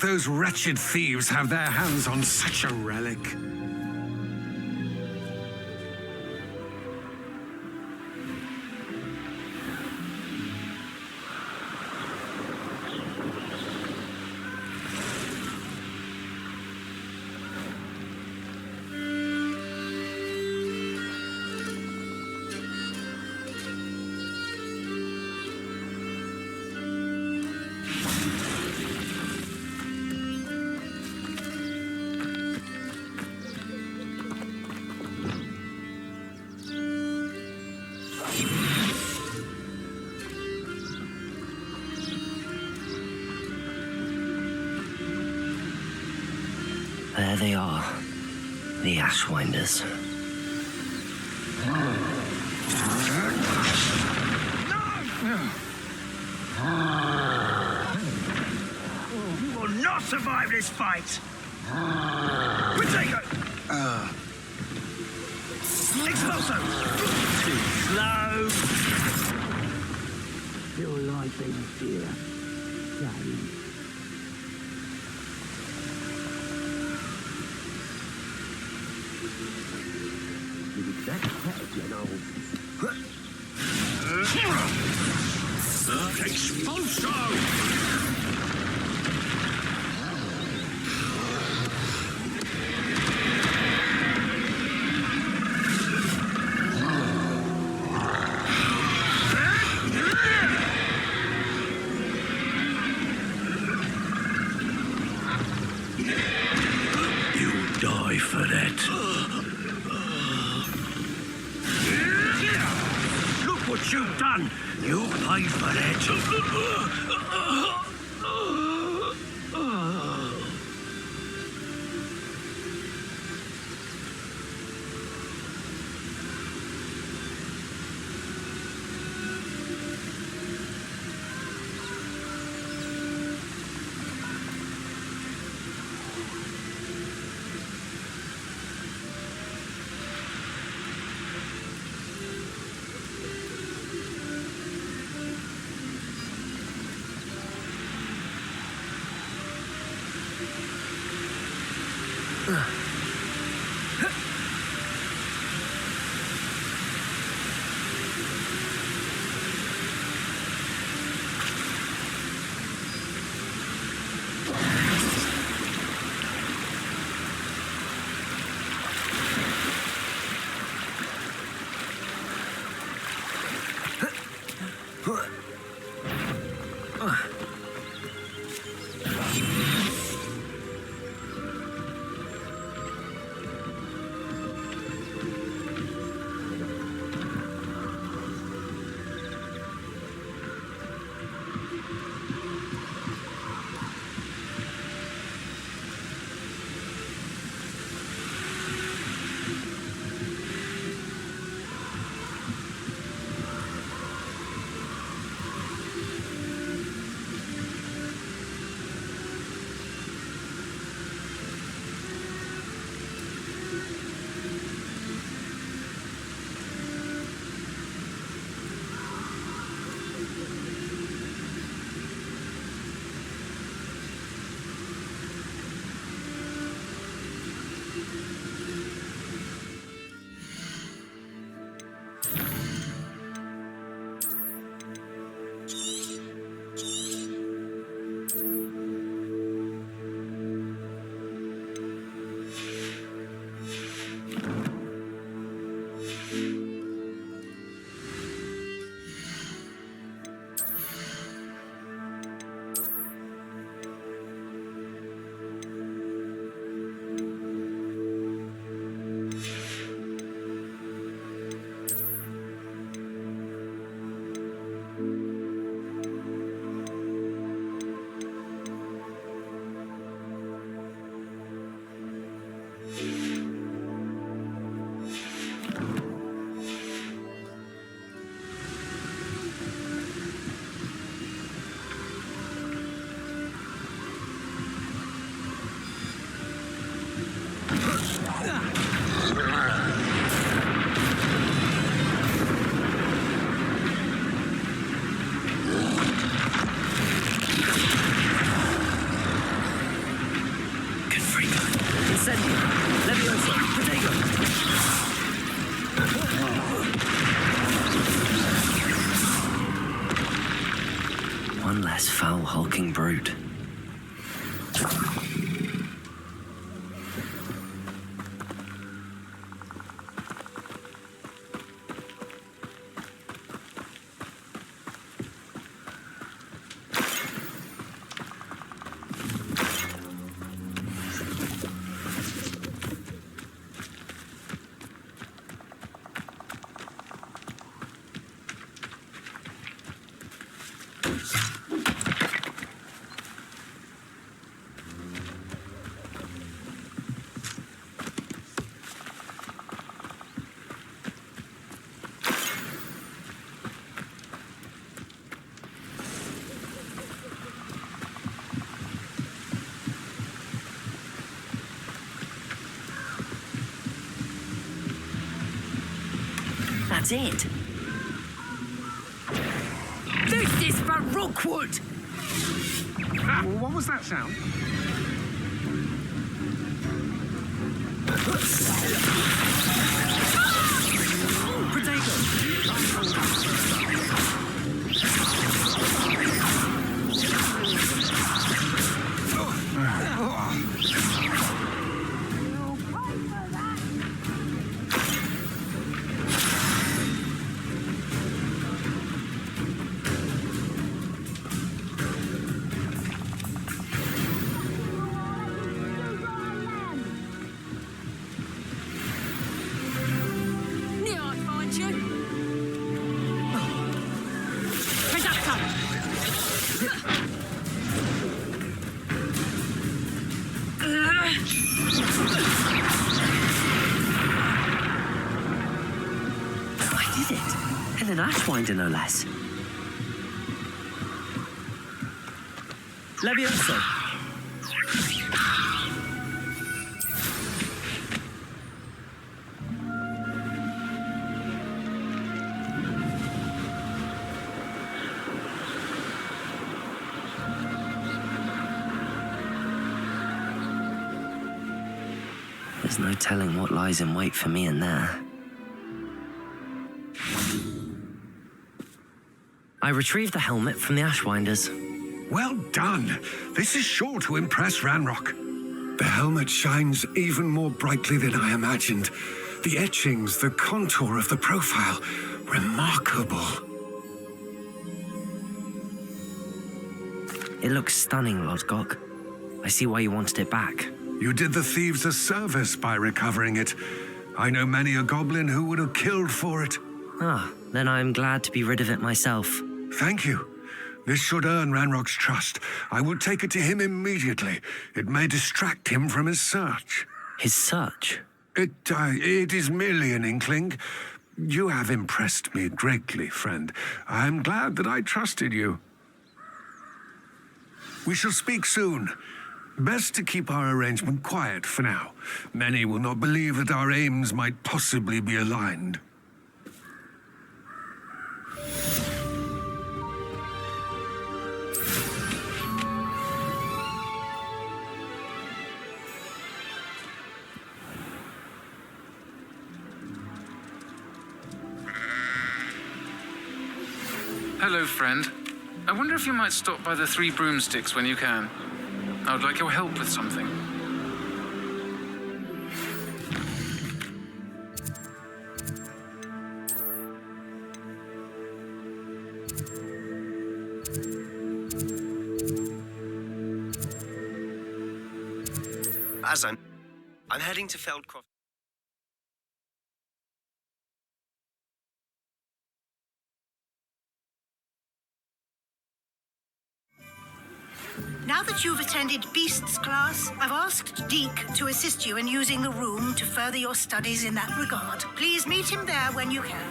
those wretched thieves have their hands on such a relic? There they are, the Ashwinders. You will not survive this fight! Protego! Expulso! Too slow! Feel like they fear. Daddy. Expulso! You'll die for that. Look what you've done! You pay for that. Incendio. Levioso. Protego. One less foul, hulking brute. That's it. This is for Rookwood! What was that sound? An Ashwinder, no less. Levioso. There's no telling what lies in wait for me in there. I retrieved the helmet from the Ashwinders. Well done. This is sure to impress Ranrock. The helmet shines even more brightly than I imagined. The etchings, the contour of the profile, remarkable. It looks stunning, Lodgok. I see why you wanted it back. You did the thieves a service by recovering it. I know many a goblin who would have killed for it. Ah, then I'm glad to be rid of it myself. Thank you. This should earn Ranrock's trust. I will take it to him immediately. It may distract him from his search. His search? It is merely an inkling. You have impressed me greatly, friend. I am glad that I trusted you. We shall speak soon. Best to keep our arrangement quiet for now. Many will not believe that our aims might possibly be aligned. Hello, friend. I wonder if you might stop by the Three Broomsticks when you can. I would like your help with something. Azan, I'm heading to Feldcroft. Now that you've attended Beasts class, I've asked Deke to assist you in using the room to further your studies in that regard. Please meet him there when you can.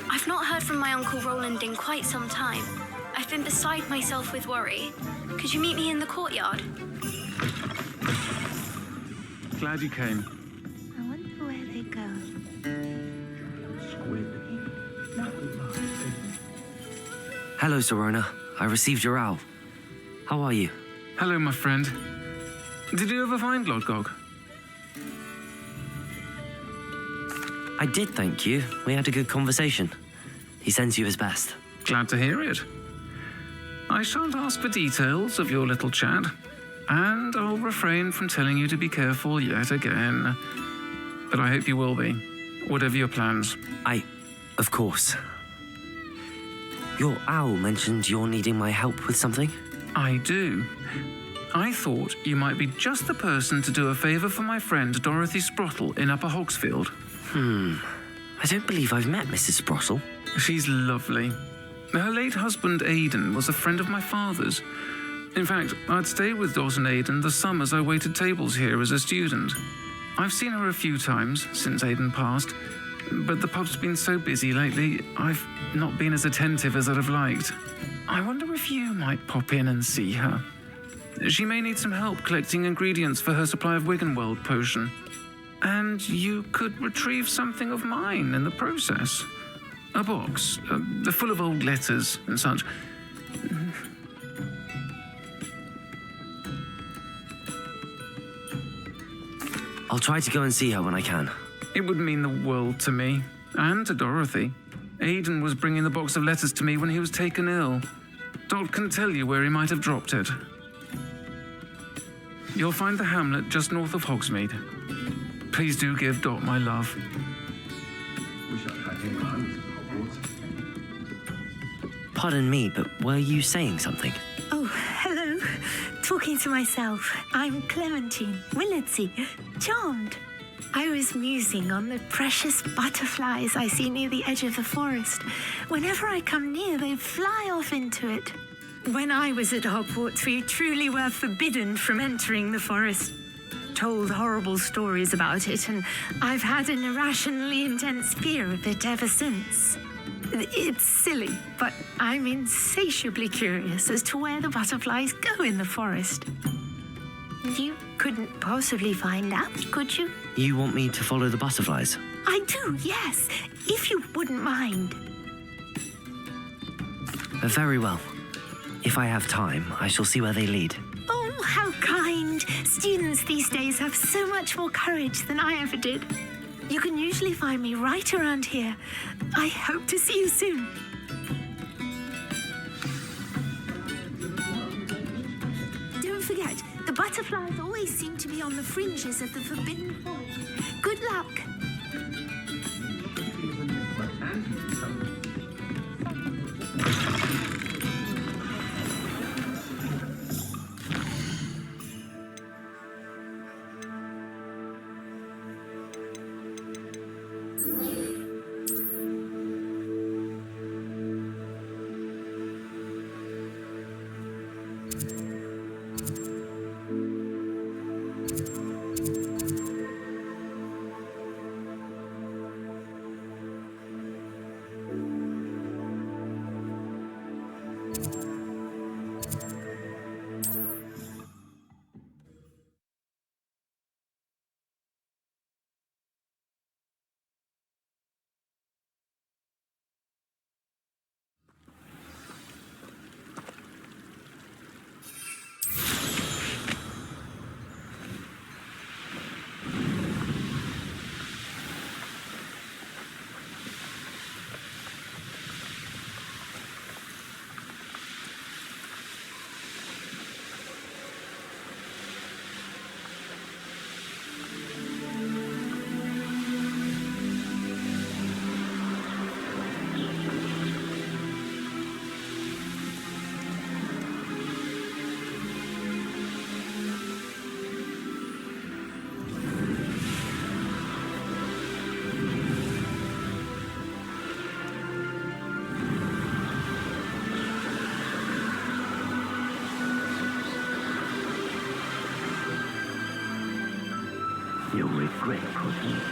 I've not heard from my Uncle Roland in quite some time. I've been beside myself with worry. Could you meet me in the courtyard? Glad you came. I wonder where they go. Hello, Zorona. I received your owl. How are you? Hello, my friend. Did you ever find Lodgog? I did, thank you. We had a good conversation. He sends you his best. Glad to hear it. I shan't ask for details of your little chat, and I'll refrain from telling you to be careful yet again. But I hope you will be, whatever your plans. Of course. Your owl mentioned you're needing my help with something? I do. I thought you might be just the person to do a favour for my friend Dorothy Sprottle in Upper Hogsfield. I don't believe I've met Mrs. Sprottle. She's lovely. Her late husband Aidan was a friend of my father's. In fact, I'd stayed with Dawson Aidan the summers I waited tables here as a student. I've seen her a few times since Aidan passed, but the pub's been so busy lately, I've not been as attentive as I'd have liked. I wonder if you might pop in and see her. She may need some help collecting ingredients for her supply of Wiggenweld potion. And you could retrieve something of mine in the process. A box, full of old letters and such. I'll try to go and see her when I can. It would mean the world to me, and to Dorothy. Aidan was bringing the box of letters to me when he was taken ill. Dot can tell you where he might have dropped it. You'll find the hamlet just north of Hogsmeade. Please do give Dot my love. Pardon me, but were you saying something? Oh, hello. Talking to myself. I'm Clementine Willardsey. Charmed. I was musing on the precious butterflies I see near the edge of the forest. Whenever I come near, they fly off into it. When I was at Hogwarts, we truly were forbidden from entering the forest. Told horrible stories about it, and I've had an irrationally intense fear of it ever since. It's silly, but I'm insatiably curious as to where the butterflies go in the forest. You couldn't possibly find out, could you? You want me to follow the butterflies? I do, yes, if you wouldn't mind. Very well. If I have time, I shall see where they lead. Oh, how kind. Students these days have so much more courage than I ever did. You can usually find me right around here. I hope to see you soon. Don't forget, the butterflies always seem to be on the fringes of the forbidden forest. Good luck. You'll regret putting it.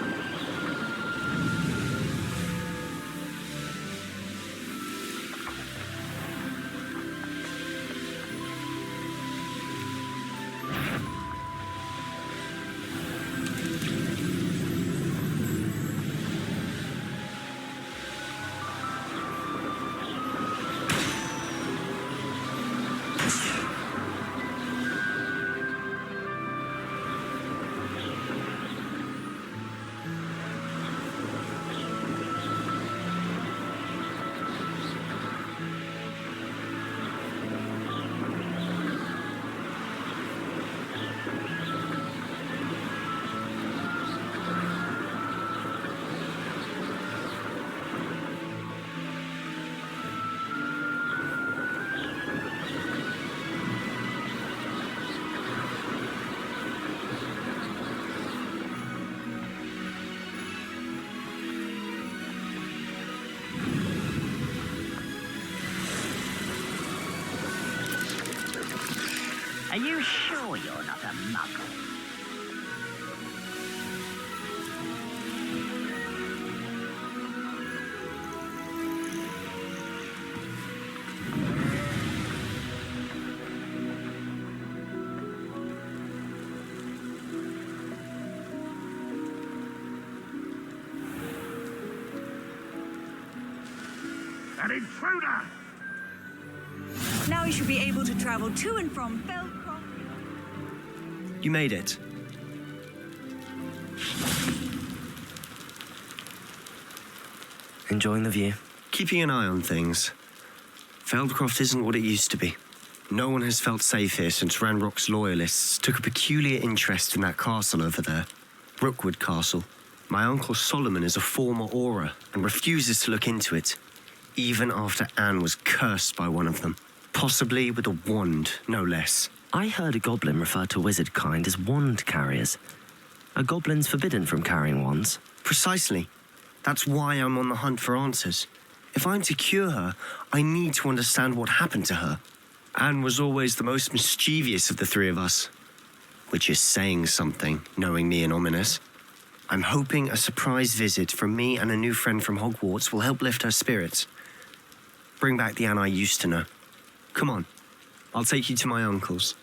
Are you sure you're not a muggle? An intruder! Now you should be able to travel to and from Feldcroft. You made it. Enjoying the view? Keeping an eye on things. Feldcroft isn't what it used to be. No one has felt safe here since Ranrock's loyalists took a peculiar interest in that castle over there. Rookwood Castle. My uncle Solomon is a former Auror and refuses to look into it, even after Anne was cursed by one of them. Possibly with a wand, no less. I heard a goblin refer to wizard kind as wand carriers. Are goblins forbidden from carrying wands? Precisely. That's why I'm on the hunt for answers. If I'm to cure her, I need to understand what happened to her. Anne was always the most mischievous of the three of us. Which is saying something, knowing me and Ominous. I'm hoping a surprise visit from me and a new friend from Hogwarts will help lift her spirits. Bring back the Anne I used to know. Come on, I'll take you to my uncle's.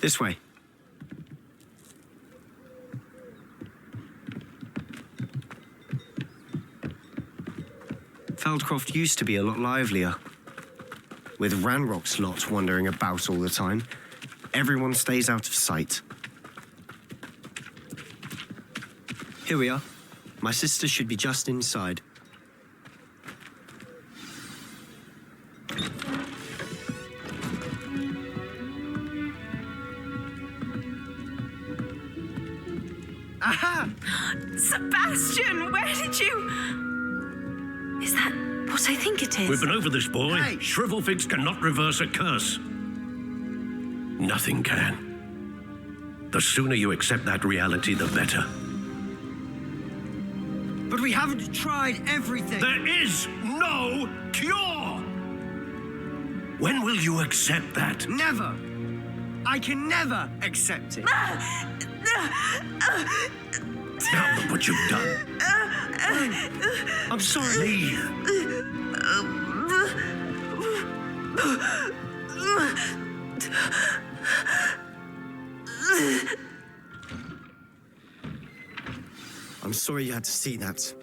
This way. Feldcroft used to be a lot livelier. With Ranrock's lot wandering about all the time, everyone stays out of sight. Here we are. My sister should be just inside. Aha! Sebastian, where did you... Is that what I think it is? We've been over this, boy. Hey. Shrivelfigs cannot reverse a curse. Nothing can. The sooner you accept that reality, the better. But we haven't tried everything. There is no cure! When will you accept that? Never. I can never accept it. Now look what you've done. I'm sorry. Leave. I'm sorry you had to see that.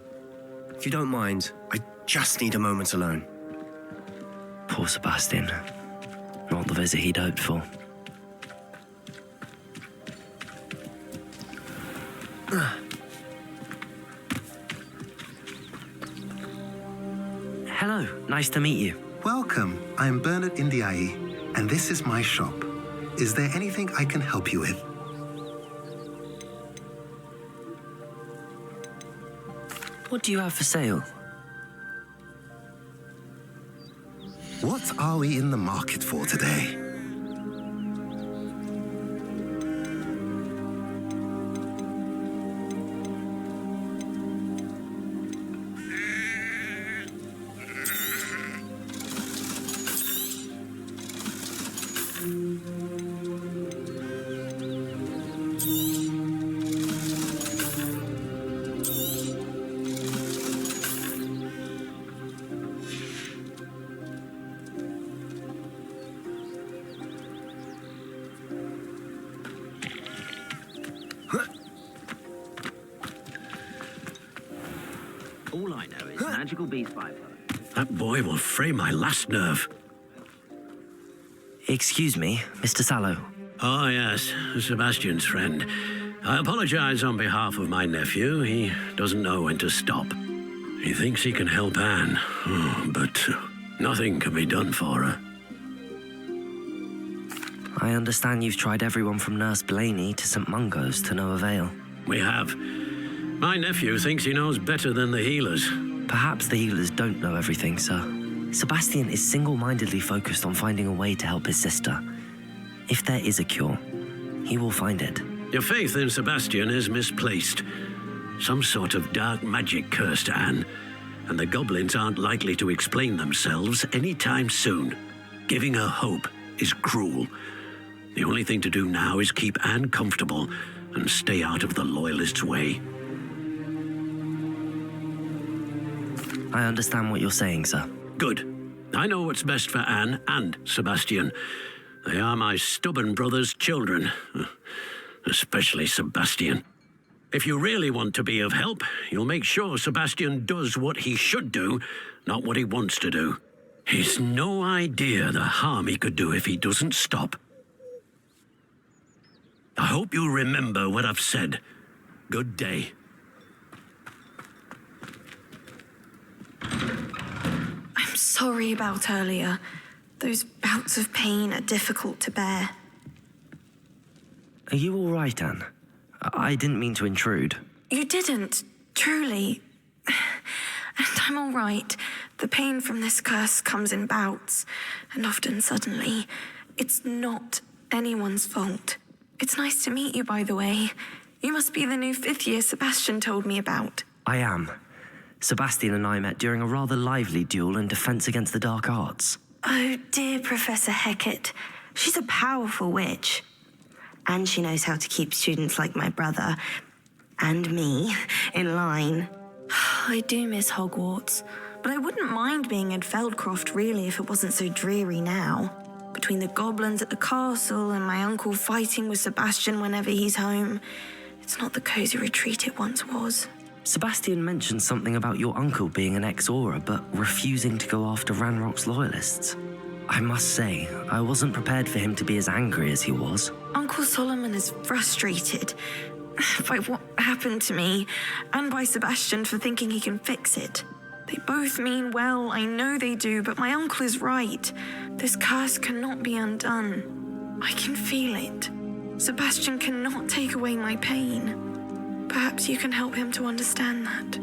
If you don't mind, I just need a moment alone. Poor Sebastian. Not the visit he'd hoped for. Hello, nice to meet you. Welcome. I'm Bernard Indiai, and this is my shop. Is there anything I can help you with? What do you have for sale? What are we in the market for today? All I know is magical beast bypass. That boy will fray my last nerve. Excuse me, Mr. Sallow. Oh, yes, Sebastian's friend. I apologize on behalf of my nephew. He doesn't know when to stop. He thinks he can help Anne, but nothing can be done for her. I understand you've tried everyone from Nurse Blaney to St. Mungo's to no avail. We have. My nephew thinks he knows better than the healers. Perhaps the healers don't know everything, sir. Sebastian is single-mindedly focused on finding a way to help his sister. If there is a cure, he will find it. Your faith in Sebastian is misplaced. Some sort of dark magic cursed Anne, and the goblins aren't likely to explain themselves anytime soon. Giving her hope is cruel. The only thing to do now is keep Anne comfortable and stay out of the Loyalists' way. I understand what you're saying, sir. Good. I know what's best for Anne and Sebastian. They are my stubborn brother's children. Especially Sebastian. If you really want to be of help, you'll make sure Sebastian does what he should do, not what he wants to do. He's no idea the harm he could do if he doesn't stop. I hope you'll remember what I've said. Good day. I'm sorry about earlier. Those bouts of pain are difficult to bear. Are you all right, Anne? I didn't mean to intrude. You didn't, truly. And I'm all right. The pain from this curse comes in bouts, and often suddenly. It's not anyone's fault. It's nice to meet you, by the way. You must be the new 5th year Sebastian told me about. I am. Sebastian and I met during a rather lively duel in Defense Against the Dark Arts. Oh, dear Professor Hecat. She's a powerful witch. And she knows how to keep students like my brother and me in line. I do miss Hogwarts, but I wouldn't mind being in Feldcroft really if it wasn't so dreary now. Between the goblins at the castle and my uncle fighting with Sebastian whenever he's home, it's not the cozy retreat it once was. Sebastian mentioned something about your uncle being an ex-Aura, but refusing to go after Ranrock's Loyalists. I must say, I wasn't prepared for him to be as angry as he was. Uncle Solomon is frustrated by what happened to me, and by Sebastian for thinking he can fix it. They both mean well, I know they do, but my uncle is right. This curse cannot be undone. I can feel it. Sebastian cannot take away my pain. Perhaps you can help him to understand that.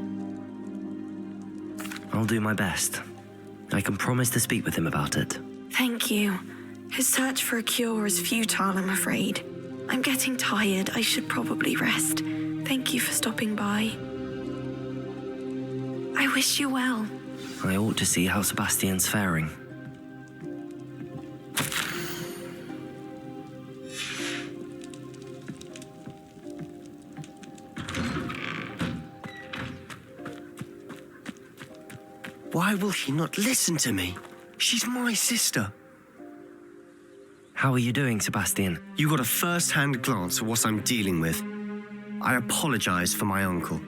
I'll do my best. I can promise to speak with him about it. Thank you. His search for a cure is futile, I'm afraid. I'm getting tired. I should probably rest. Thank you for stopping by. I wish you well. I ought to see how Sebastian's faring. Why will he not listen to me? She's my sister. How are you doing, Sebastian? You got a first-hand glance at what I'm dealing with. I apologize for my uncle.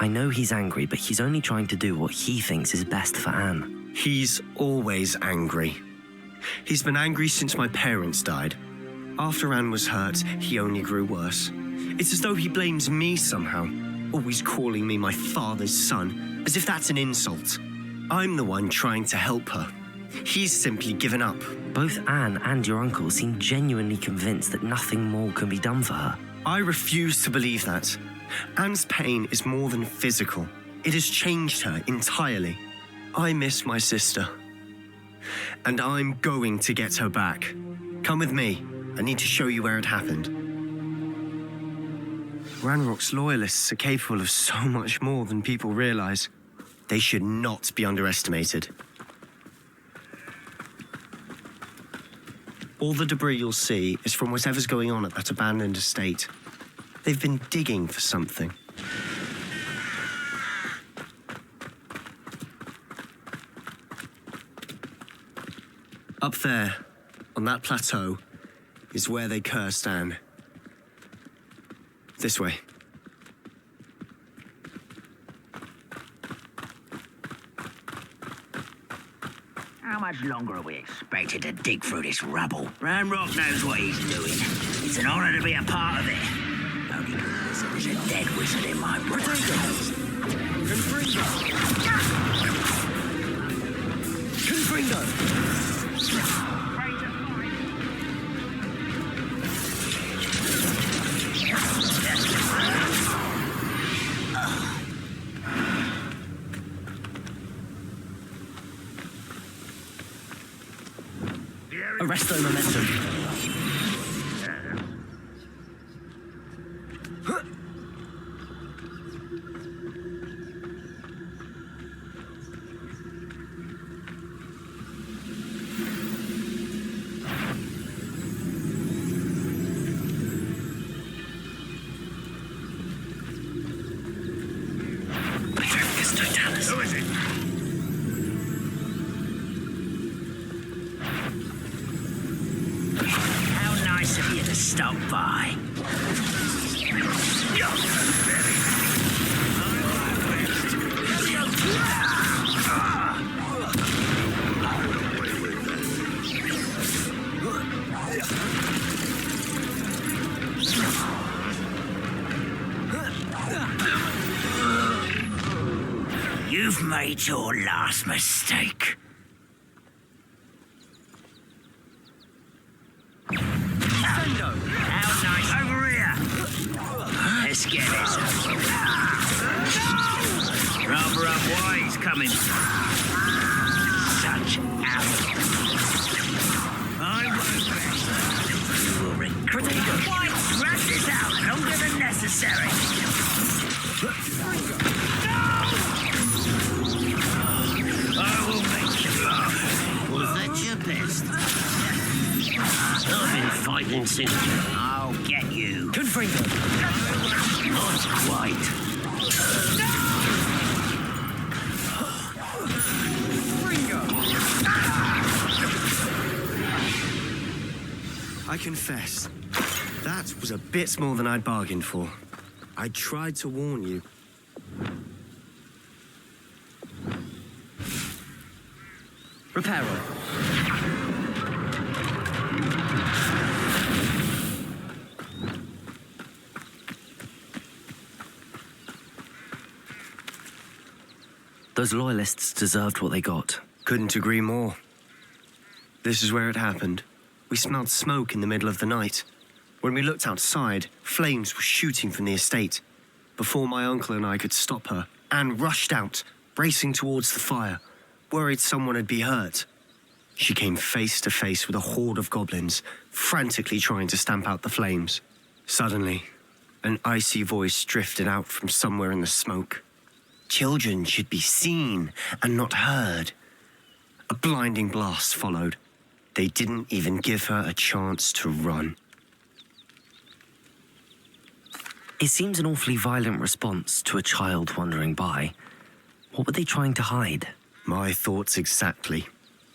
I know he's angry, but he's only trying to do what he thinks is best for Anne. He's always angry. He's been angry since my parents died. After Anne was hurt, he only grew worse. It's as though he blames me somehow, always calling me my father's son, as if that's an insult. I'm the one trying to help her. He's simply given up. Both Anne and your uncle seem genuinely convinced that nothing more can be done for her. I refuse to believe that. Anne's pain is more than physical. It has changed her entirely. I miss my sister. And I'm going to get her back. Come with me. I need to show you where it happened. Ranrock's Loyalists are capable of so much more than people realize. They should not be underestimated. All the debris you'll see is from whatever's going on at that abandoned estate. They've been digging for something. Up there, on that plateau, is where they cursed Anne. This way. How much longer are we expected to dig through this rubble? Ranrock knows what he's doing. It's an honor to be a part of it. Only because there's a dead wizard in my brothers. Arresto momentum. stop by. You've made your last mistake. How nice. Over here. Let's get this over with. Rather unwise coming. Such arrogance. I won't rest. You will regret it. Why drag this out longer than necessary? I will make you laugh. Was that your best? I've been fighting since. I'll get you. Confringo. Not quite. I confess, that was a bit more than I'd bargained for. I tried to warn you. Reparo. Those loyalists deserved what they got. Couldn't agree more. This is where it happened. We smelled smoke in the middle of the night. When we looked outside, flames were shooting from the estate. Before my uncle and I could stop her, Anne rushed out, racing towards the fire, worried someone had been hurt. She came face to face with a horde of goblins, frantically trying to stamp out the flames. Suddenly, an icy voice drifted out from somewhere in the smoke. Children should be seen and not heard. A blinding blast followed. They didn't even give her a chance to run. It seems an awfully violent response to a child wandering by. What were they trying to hide? My thoughts exactly.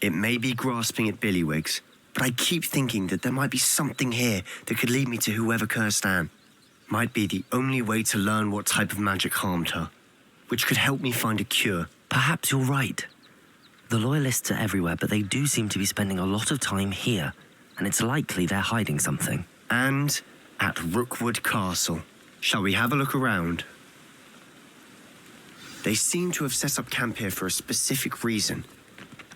It may be grasping at Billywigs, but I keep thinking that there might be something here that could lead me to whoever cursed Anne. Might be the only way to learn what type of magic harmed her, which could help me find a cure. Perhaps you're right. The loyalists are everywhere, but they do seem to be spending a lot of time here, and it's likely they're hiding something. And at Rookwood Castle. Shall we have a look around? They seem to have set up camp here for a specific reason.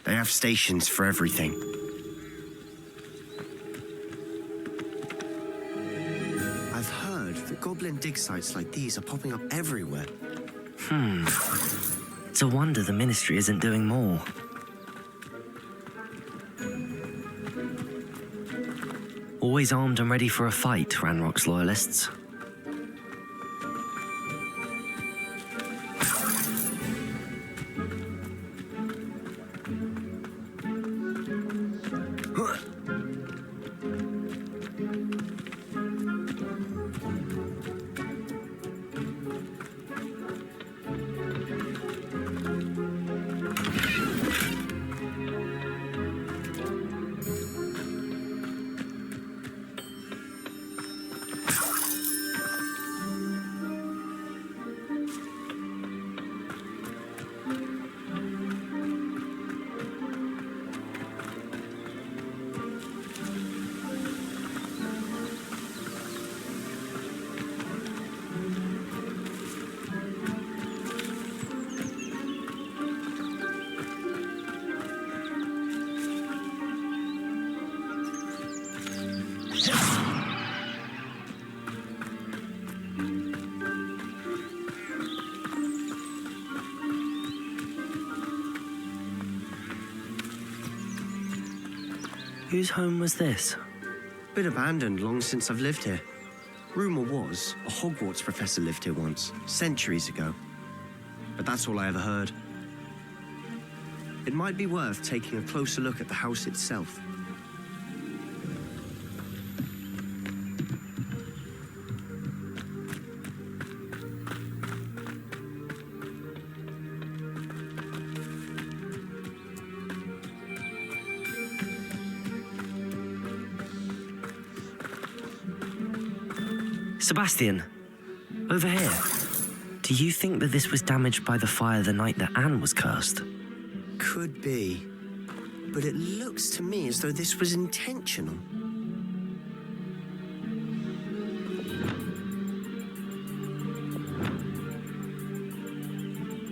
They have stations for everything. I've heard that goblin dig sites like these are popping up everywhere. It's a wonder the Ministry isn't doing more. Always armed and ready for a fight, Ranrock's loyalists. Whose home was this? Been abandoned long since I've lived here. Rumour was a Hogwarts professor lived here once, centuries ago. But that's all I ever heard. It might be worth taking a closer look at the house itself. Sebastian, over here. Do you think that this was damaged by the fire the night that Anne was cursed? Could be. But it looks to me as though this was intentional.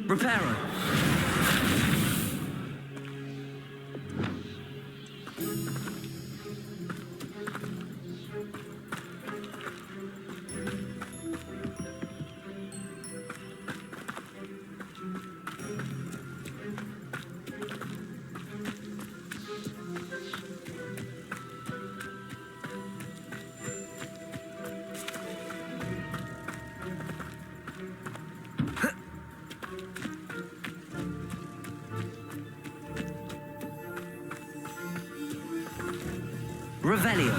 Reparo! Revelio.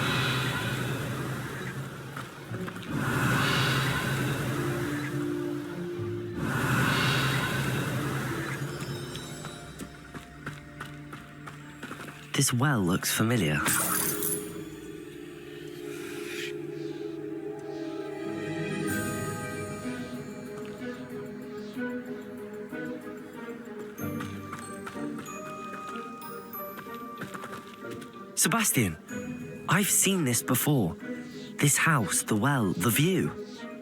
This well looks familiar. Sebastian, I've seen this before. This house, the well, the view.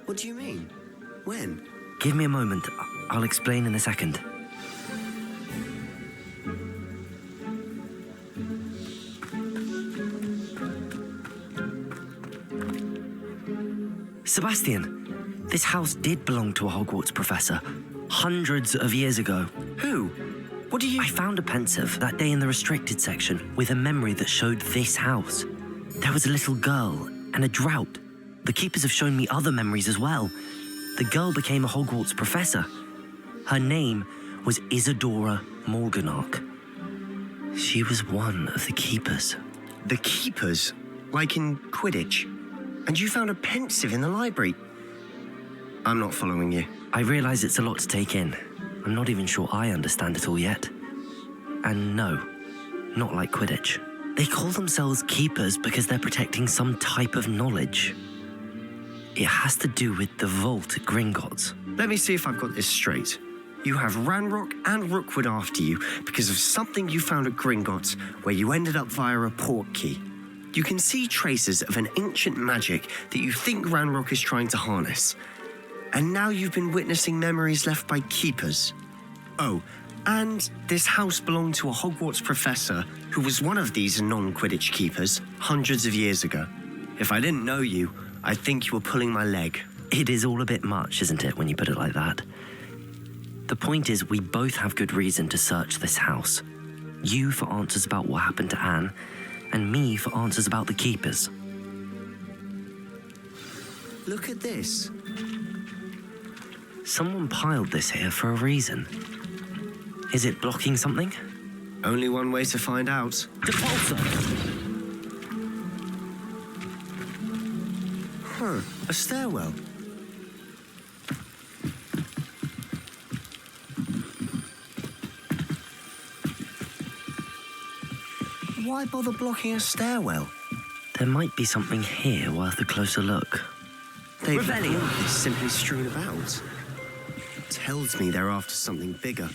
What do you mean? When? Give me a moment. I'll explain in a second. Sebastian, this house did belong to a Hogwarts professor, hundreds of years ago. Who? What do you... I found a pensive that day in the restricted section with a memory that showed this house. There was a little girl and a drought. The keepers have shown me other memories as well. The girl became a Hogwarts professor. Her name was Isadora Morganach. She was one of the keepers. The keepers? Like in Quidditch? And you found a pensive in the library? I'm not following you. I realize it's a lot to take in. I'm not even sure I understand it all yet. And no, not like Quidditch. They call themselves keepers because they're protecting some type of knowledge. It has to do with the vault at Gringotts. Let me see if I've got this straight. You have Ranrock and Rookwood after you because of something you found at Gringotts where you ended up via a portkey. You can see traces of an ancient magic that you think Ranrock is trying to harness. And now you've been witnessing memories left by keepers. Oh, and this house belonged to a Hogwarts professor who was one of these non-Quidditch keepers hundreds of years ago. If I didn't know you, I'd think you were pulling my leg. It is all a bit much, isn't it, when you put it like that? The point is, we both have good reason to search this house. You for answers about what happened to Anne, and me for answers about the keepers. Look at this. Someone piled this here for a reason. Is it blocking something? Only one way to find out. Depulso! Huh, a stairwell. Why bother blocking a stairwell? There might be something here worth a closer look. They've left all of this simply strewn about. Tells me they're after something bigger.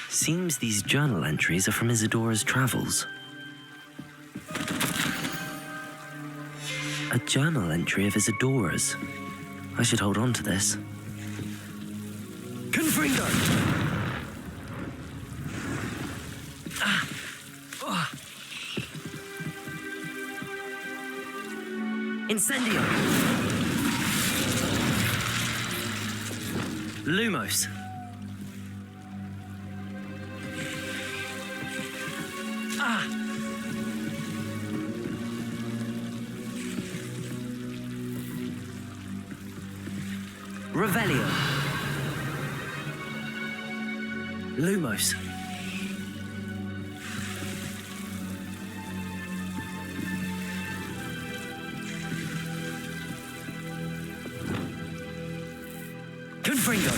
Seems these journal entries are from Isadora's travels. A journal entry of Isadora's. I should hold on to this. Confringo! Incendio! Lumos! Revelio! Lumos! Confringo!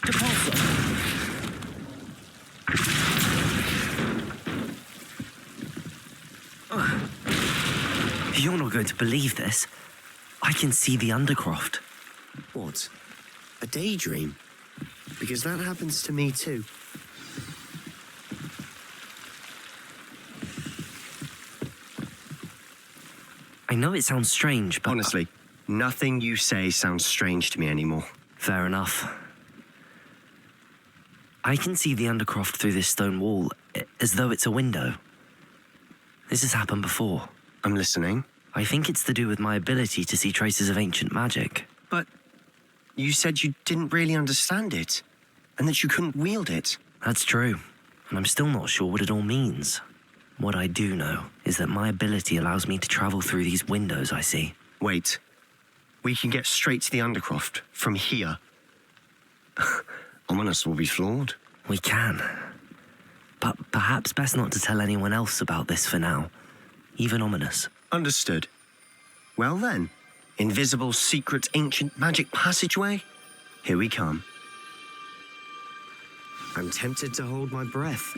Depulso! You're not going to believe this. I can see the Undercroft. What? A daydream? Because that happens to me too. I know it sounds strange, but... Honestly, nothing you say sounds strange to me anymore. Fair enough. I can see the Undercroft through this stone wall, as though it's a window. This has happened before. I'm listening. I think it's to do with my ability to see traces of ancient magic. But you said you didn't really understand it, and that you couldn't wield it. That's true, and I'm still not sure what it all means. What I do know is that my ability allows me to travel through these windows I see. Wait. We can get straight to the Undercroft from here. Ominous will be flawed. We can. But perhaps best not to tell anyone else about this for now. Even Ominous. Understood. Well then, invisible, secret, ancient magic passageway? Here we come. I'm tempted to hold my breath.